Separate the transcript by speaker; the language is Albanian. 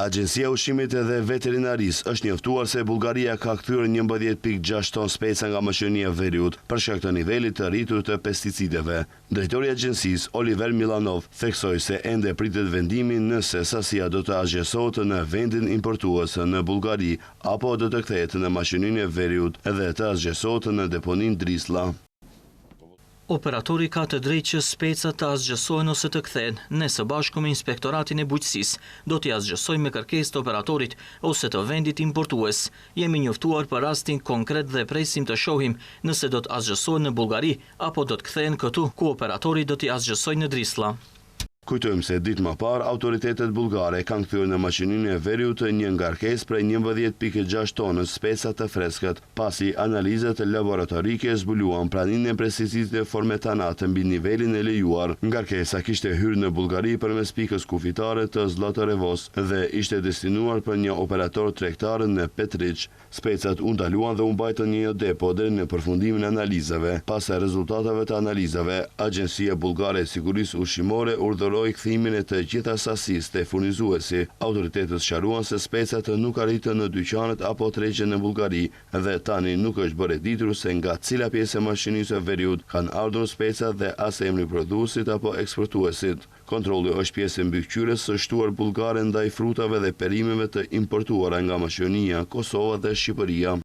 Speaker 1: Agjencia e Ushqimit dhe Veterinarisë është njoftuar se Bullgaria ka kthyer 11.6 ton speca nga maqedonia e veriut për shkak të nivelit të rritur të pesticideve. Drejtori i agjencisë, Oliver Milanov, theksoi se ende pritet vendimi nëse sasia do të azhësohet në vendin importues në Bullgari apo do të kthehet në maqedoninë e veriut dhe të azhësohet në deponinë Drislla.
Speaker 2: Operatori ka të drejtë që specat të azhgjesohen ose të kthehen, ne së bashku me Inspektoratin e Bujqësisë do t'i azhgjësojmë me kërkesë të operatorit ose të vendit importues. Jemi njoftuar për rastin konkret dhe presim të shohim nëse do të azhgjësohen në Bullgari apo do të kthehen këtu ku operatori do t'i azhgjësojë në Drislla.
Speaker 1: Kujtojmë se ditë më parë, autoritetet bullgare kanë kthyer në maqedoninë e veriut një ngarkesë prej 11.6 tonësh speca të freskët, pasi analizat laboratorike zbuluan praninë e pesticidëve formetanat mbi nivelin e lejuar. Ngarkesa kishte hyrë në Bullgari përmes pikës kufitare të Zlatarevos dhe ishte destinuar për një operator tregtar në Petriç. Specat u ndaluan dhe u mbajtën në një depo deri në përfundimin e analizave. Pas rezultateve të analizave, Agjencia Bullgare e Sigurisë Ushqimore urdhëroi kthimin e të gjitha sasisë të furnizuesi. Autoritetet sqaruan se specat nuk arritën në dyqanet apo tregjen në Bullgari dhe tani nuk është bërë ditur se nga cila pjesë e maqedonisë së veriut kanë ardhur specat dhe as emri prodhuesit apo eksportuesit. Kontrolli është pjesë e mbikëqyrjes së shtuar bullgare ndaj frutave dhe perimeve të importuara nga Maqedonia, Kosova dhe Shqipëria.